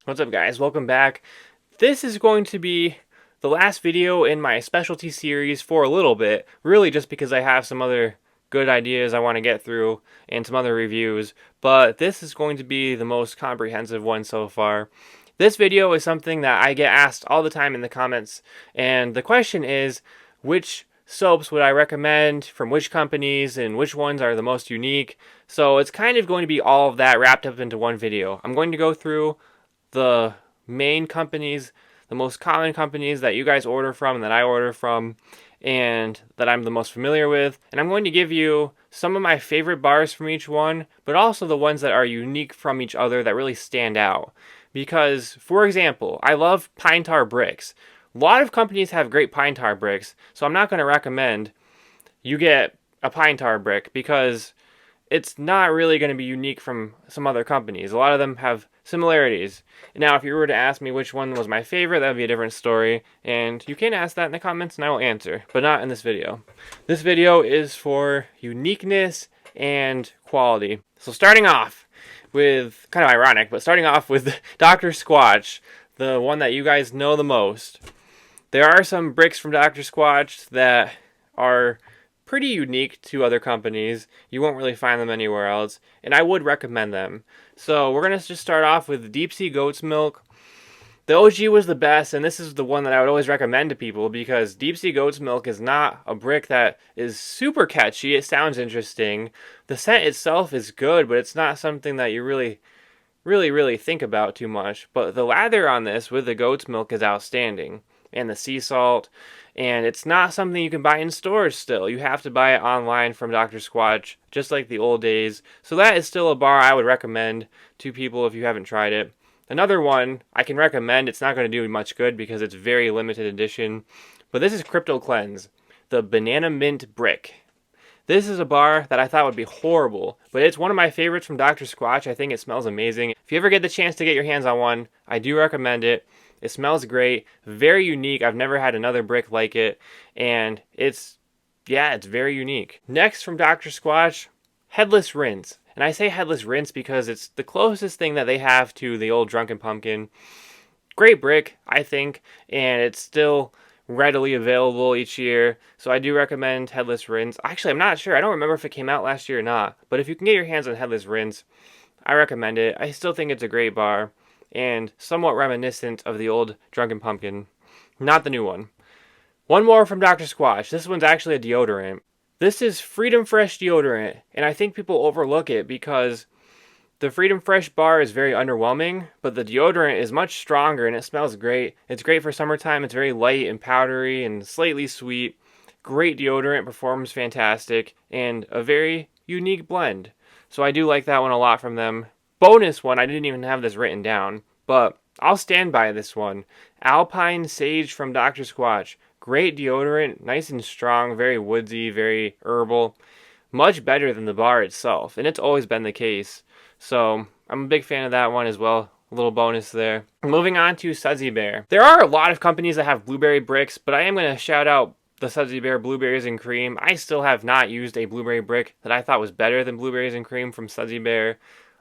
What's up, guys? Welcome back. This is going to be the last video in my specialty series for a little bit, really just because I have some other good ideas I want to get through and some other reviews, but this is going to be the most comprehensive one so far. This video is something that I get asked all the time in the comments, and the question is, which soaps would I recommend from which companies and which ones are the most unique? So it's kind of going to be all of that wrapped up into one video. I'm going to go through the main companies, the most common companies that you guys order from and that I order from and that I'm the most familiar with. And I'm going to give you some of my favorite bars from each one, but also the ones that are unique from each other that really stand out. Because, for example, I love pine tar bricks. A lot of companies have great pine tar bricks, so I'm not going to recommend you get a pine tar brick because it's not really going to be unique from some other companies. A lot of them have similarities. Now, if you were to ask me which one was my favorite, that would be a different story. And you can ask that in the comments and I will answer, but not in this video. This video is for uniqueness and quality. So starting off with, kind of ironic, but starting off with Dr. Squatch, the one that you guys know the most. There are some bricks from Dr. Squatch that are pretty unique to other companies. You won't really find them anywhere else, and I would recommend them. So we're going to just start off with Deep Sea Goat's Milk. The OG was the best, and this is the one that I would always recommend to people because Deep Sea Goat's Milk is not a brick that is super catchy. It sounds interesting. The scent itself is good, but it's not something that you really think about too much. But the lather on this with the goat's milk is outstanding, and the sea salt, and it's not something you can buy in stores still. You have to buy it online from Dr. Squatch, just like the old days. So that is still a bar I would recommend to people if you haven't tried it. Another one I can recommend, it's not going to do much good because it's very limited edition, but this is Crypto Cleanse, the Banana Mint Brick. This is a bar that I thought would be horrible, but it's one of my favorites from Dr. Squatch. I think it smells amazing. If you ever get the chance to get your hands on one, I do recommend it. It smells great, very unique. I've never had another brick like it, and it's very unique. Next from Dr. Squatch, Headless Rinse. And I say Headless Rinse because it's the closest thing that they have to the old Drunken Pumpkin. Great brick, I think, and it's still readily available each year, so I do recommend Headless Rinse. Actually, I'm not sure. I don't remember if it came out last year or not, but if you can get your hands on Headless Rinse, I recommend it. I still think it's a great bar and somewhat reminiscent of the old Drunken Pumpkin, not the new one. One more from Dr. Squatch. This one's actually a deodorant. This is Freedom Fresh deodorant, and I think people overlook it because the Freedom Fresh bar is very underwhelming, but the deodorant is much stronger and it smells great. It's great for summertime. It's very light and powdery and slightly sweet. Great deodorant, performs fantastic, and a very unique blend. So I do like that one a lot from them. Bonus one, I didn't even have this written down, but I'll stand by this one. Alpine Sage from Dr. Squatch. Great deodorant, nice and strong, very woodsy, very herbal. Much better than the bar itself, and it's always been the case. So I'm a big fan of that one as well. A little bonus there. Moving on to Sudsy Bear. There are a lot of companies that have blueberry bricks, but I am going to shout out the Sudsy Bear Blueberries and Cream. I still have not used a blueberry brick that I thought was better than Blueberries and Cream from Sudsy Bear.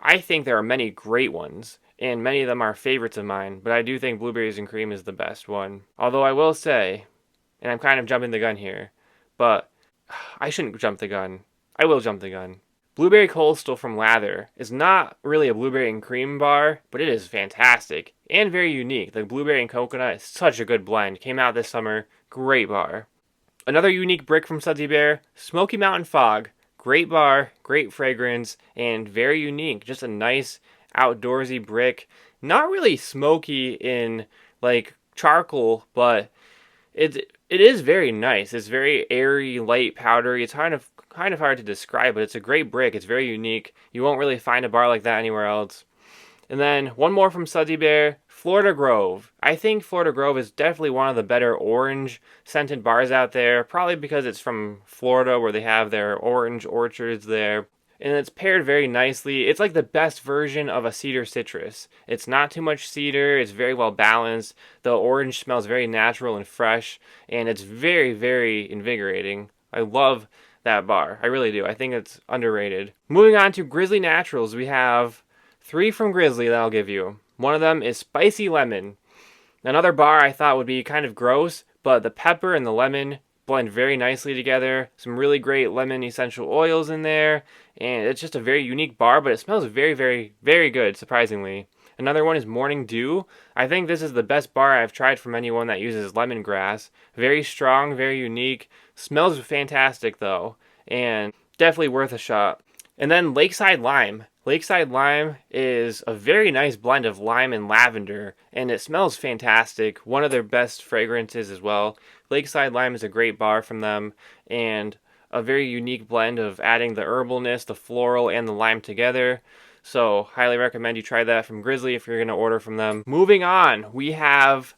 I think there are many great ones, and many of them are favorites of mine, but I do think Blueberries and Cream is the best one. Although I will say, and I'm kind of jumping the gun here, but I shouldn't jump the gun. I will jump the gun. Blueberry Coastal from Lather is not really a blueberry and cream bar, but it is fantastic and very unique. The blueberry and coconut is such a good blend. Came out this summer. Great bar. Another unique brick from Sudsy Bear, Smoky Mountain Fog. Great bar, great fragrance, and very unique. Just a nice outdoorsy brick. Not really smoky in like charcoal, but it is very nice. It's very airy, light, powdery. It's kind of hard to describe, but it's a great brick. It's very unique. You won't really find a bar like that anywhere else. And then one more from Sudsy Bear, Florida Grove. I think Florida Grove is definitely one of the better orange scented bars out there, probably because it's from Florida where they have their orange orchards there. And it's paired very nicely. It's like the best version of a cedar citrus. It's not too much cedar. It's very well balanced. The orange smells very natural and fresh, and it's very invigorating. I love that bar. I really do. I think it's underrated. Moving on to Grizzly Naturals, we have 3 from Grizzly that I'll give you. One of them is spicy lemon. Another bar I thought would be kind of gross, but the pepper and the lemon blend very nicely together. Some really great lemon essential oils in there, and it's just a very unique bar, but it smells very, very, very good, surprisingly. Another one is Morning Dew. I think this is the best bar I've tried from anyone that uses lemongrass. Very strong, very unique. Smells fantastic though, and definitely worth a shot. And then Lakeside Lime. Lakeside Lime is a very nice blend of lime and lavender, and it smells fantastic. One of their best fragrances as well. Lakeside Lime is a great bar from them, and a very unique blend of adding the herbalness, the floral, and the lime together. So, highly recommend you try that from Grizzly if you're going to order from them. Moving on, we have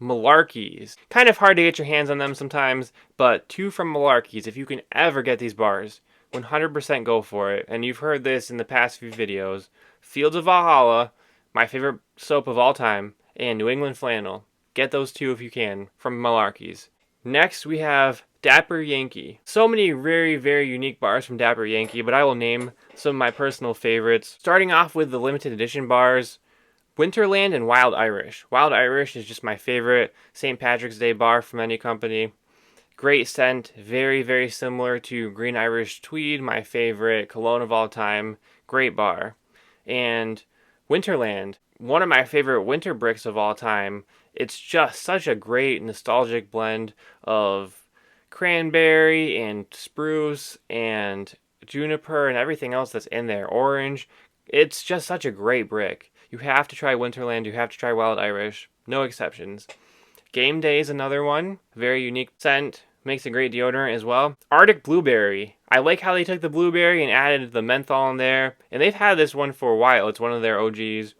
Malarkeys. Kind of hard to get your hands on them sometimes, but two from Malarkeys. If you can ever get these bars, 100% go for it. And you've heard this in the past few videos. Fields of Valhalla, my favorite soap of all time, and New England Flannel. Get those two if you can from Malarkeys. Next, we have Dapper Yankee. So many very, very unique bars from Dapper Yankee, but I will name some of my personal favorites. Starting off with the limited edition bars, Winterland and Wild Irish. Wild Irish is just my favorite St. Patrick's Day bar from any company. Great scent, very, very similar to Green Irish Tweed, my favorite cologne of all time. Great bar. And Winterland, one of my favorite winter bricks of all time. It's just such a great nostalgic blend of cranberry and spruce and juniper and everything else that's in there. Orange. It's just such a great brick. You have to try Winterland. You have to try Wild Irish. No exceptions. Game Day is another one. Very unique scent. Makes a great deodorant as well. Arctic Blueberry. I like how they took the blueberry and added the menthol in there. And they've had this one for a while. It's one of their OGs.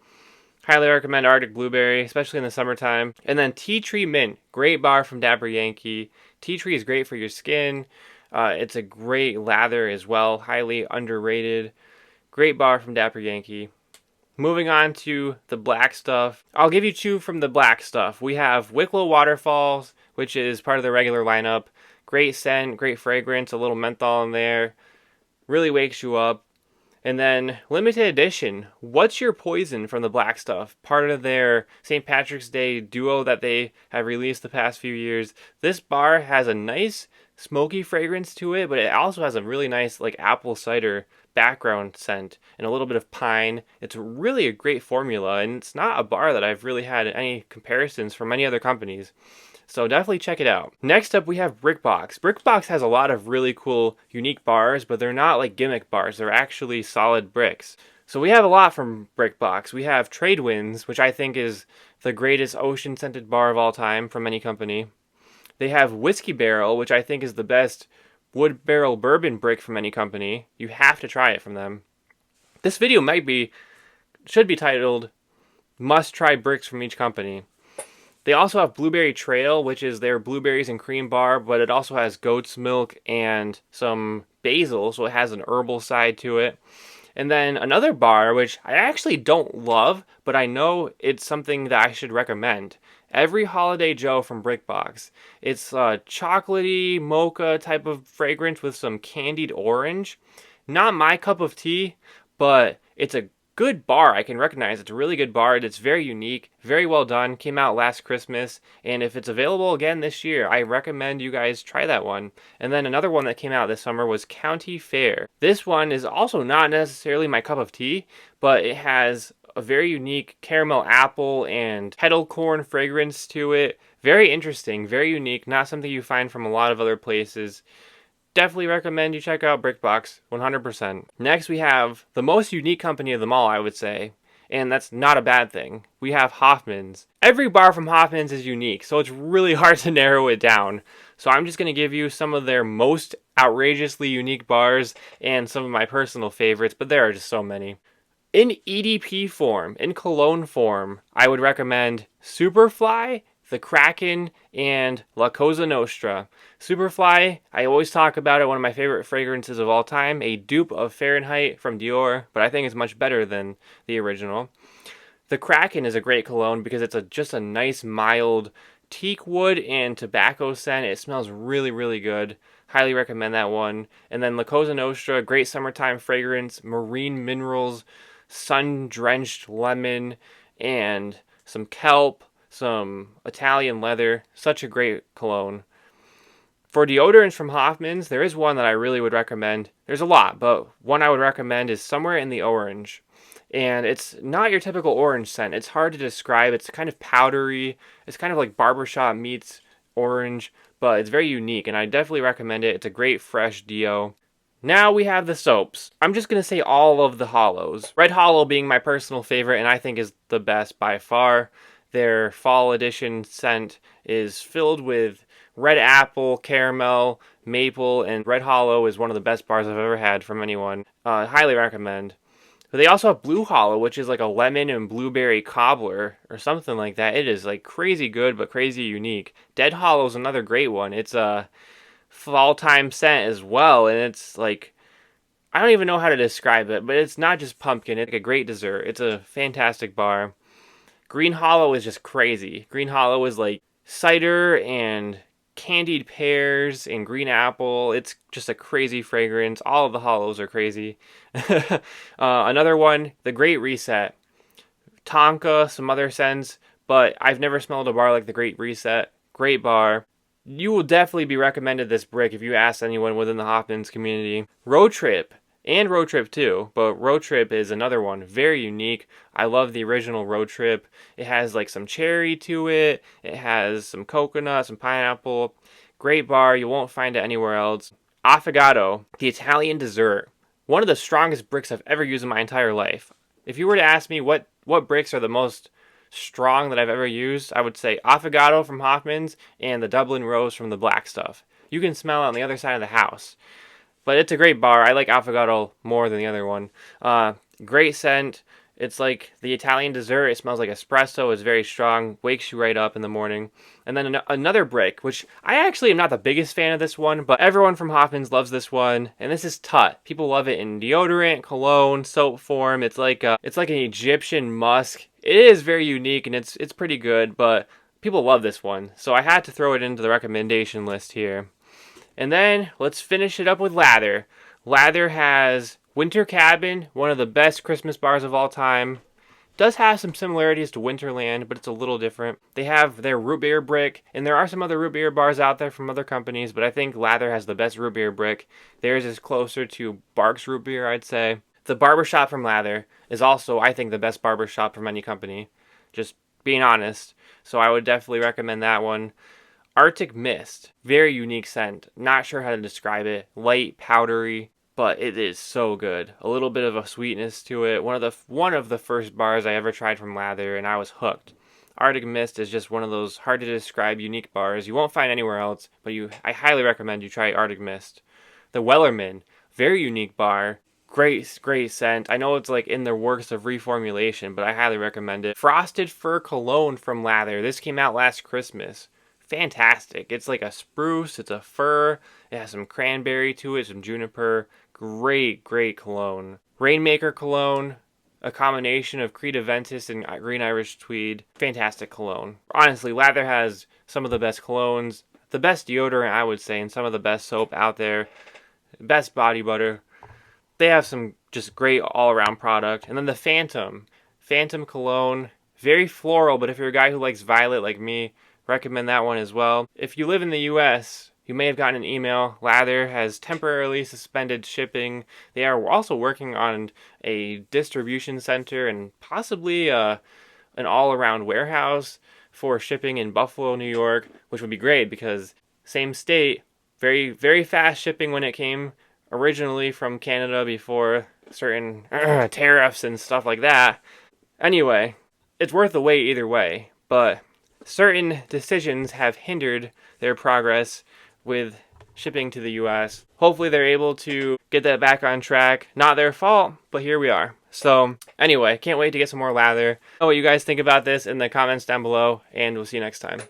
Highly recommend Arctic Blueberry, especially in the summertime. And then Tea Tree Mint. Great bar from Dapper Yankee. Tea Tree is great for your skin. It's a great lather as well. Highly underrated. Great bar from Dapper Yankee. Moving on to the black stuff. I'll give you two from the black stuff. We have Wicklow Waterfalls, which is part of the regular lineup. Great scent, great fragrance, a little menthol in there. Really wakes you up. And then limited edition, What's Your Poison from the black stuff. Part of their St. Patrick's Day duo that they have released the past few years. This bar has a nice smoky fragrance to it, but it also has a really nice like apple cider background scent and a little bit of pine. It's really a great formula, and it's not a bar that I've really had any comparisons from any other companies. So definitely check it out. Next up, we have Brickbox. Brickbox has a lot of really cool, unique bars, but they're not like gimmick bars. They're actually solid bricks. So we have a lot from Brickbox. We have Trade Winds, which I think is the greatest ocean-scented bar of all time from any company. They have Whiskey Barrel, which I think is the best wood barrel bourbon brick from any company. You have to try it from them. This video should be titled Must Try Bricks from Each Company. They also have Blueberry Trail, which is their blueberries and cream bar, but it also has goat's milk and some basil, so it has an herbal side to it. And then another bar, which I actually don't love, but I know it's something that I should recommend. Every Holiday Joe from Brickbox. It's a chocolatey mocha type of fragrance with some candied orange. Not my cup of tea, but it's a good bar. I can recognize it's a really good bar. It's very unique, very well done. Came out last Christmas, and if it's available again this year, I recommend you guys try that one. And then another one that came out this summer was County Fair. This one is also not necessarily my cup of tea, but it has a very unique caramel apple and kettle corn fragrance to it. Very interesting, very unique, not something you find from a lot of other places. Definitely recommend you check out Brickbox, 100%. Next, we have the most unique company of them all, I would say, and that's not a bad thing. We have Hoffman's. Every bar from Hoffman's is unique, so it's really hard to narrow it down. So I'm just going to give you some of their most outrageously unique bars and some of my personal favorites, but there are just so many. In EDP form, in cologne form, I would recommend Superfly, the Kraken, and La Cosa Nostra. Superfly, I always talk about it, one of my favorite fragrances of all time, a dupe of Fahrenheit from Dior, but I think it's much better than the original. The Kraken is a great cologne because it's just a nice, mild teak wood and tobacco scent. It smells really, really good. Highly recommend that one. And then La Cosa Nostra, great summertime fragrance, marine minerals, sun-drenched lemon, and some kelp, some Italian leather. Such a great cologne. For deodorants from Hoffman's, there is one that I really would recommend. There's a lot, but one I would recommend is Somewhere in the Orange. And it's not your typical orange scent. It's hard to describe. It's kind of powdery. It's kind of like barbershop meets orange, but it's very unique, and I definitely recommend it. It's a great fresh deo. Now we have the soaps. I'm just going to say all of the Hollows. Red Hollow being my personal favorite, and I think is the best by far. Their fall edition scent is filled with red apple, caramel, maple, and Red Hollow is one of the best bars I've ever had from anyone. Highly recommend. But they also have Blue Hollow, which is like a lemon and blueberry cobbler or something like that. It is like crazy good, but crazy unique. Dead Hollow is another great one. It's a fall time scent as well, and it's like, I don't even know how to describe it, but it's not just pumpkin. It's like a great dessert. It's a fantastic bar. Green Hollow is just crazy. Green Hollow is like cider and candied pears and green apple. It's just a crazy fragrance. All of the Hollows are crazy. Another one, the Great Reset. Tonka, some other scents, but I've never smelled a bar like the Great Reset. Great bar. You will definitely be recommended this brick if you ask anyone within the Hoffman's community. Road Trip. And Road Trip too, but Road Trip is another one, very unique. I love the original Road Trip. It has like some cherry to it. It has some coconut, some pineapple. Great bar, you won't find it anywhere else. Affogato, the Italian dessert. One of the strongest bricks I've ever used in my entire life. If you were to ask me what bricks are the most strong that I've ever used, I would say Affogato from Hoffman's and the Dublin Rose from the Black Stuff. You can smell it on the other side of the house. But it's a great bar. I like Affogato more than the other one. Great scent. It's like the Italian dessert. It smells like espresso. It's very strong. Wakes you right up in the morning. And then another brick, which I actually am not the biggest fan of this one, but everyone from Hoffman's loves this one. And this is Tut. People love it in deodorant, cologne, soap form. It's like an Egyptian musk. It is very unique and it's pretty good, but people love this one. So I had to throw it into the recommendation list here. And then let's finish it up with Lather. Lather has Winter Cabin, one of the best Christmas bars of all time. Does have some similarities to Winterland, but it's a little different. They have their root beer brick, and there are some other root beer bars out there from other companies, but I think Lather has the best root beer brick. Theirs is closer to Barks root beer, I'd say. The barbershop from Lather is also, I think, the best barbershop from any company. Just being honest. So I would definitely recommend that one. Arctic Mist, very unique scent. Not sure how to describe it. Light, powdery, but it is so good. A little bit of a sweetness to it. One of the first bars I ever tried from Lather, and I was hooked. Arctic Mist is just one of those hard to describe unique bars you won't find anywhere else, but I highly recommend you try Arctic Mist. The Wellerman, very unique bar. Great scent. I know it's like in the works of reformulation, but I highly recommend it. Frosted Fir Cologne from Lather. This came out last Christmas. Fantastic. It's like a spruce, it's a fir, it has some cranberry to it, some juniper. Great cologne. Rainmaker Cologne, a combination of Creed Aventus and Green Irish Tweed. Fantastic cologne. Honestly, Lather has some of the best colognes, the best deodorant, I would say, and some of the best soap out there. Best body butter. They have some just great all-around product. And then the Phantom Cologne, very floral, but if you're a guy who likes violet like me, recommend that one as well. If you live in the US, you may have gotten an email. Lather has temporarily suspended shipping. They are also working on a distribution center and possibly an all-around warehouse for shipping in Buffalo, New York, which would be great because same state, very fast shipping when it came originally from Canada before certain tariffs and stuff like that. Anyway, it's worth the wait either way, but certain decisions have hindered their progress with shipping to the US. Hopefully they're able to get that back on track. Not their fault, but here we are. So anyway, can't wait to get some more Lather. Know what you guys think about this in the comments down below, and we'll see you next time.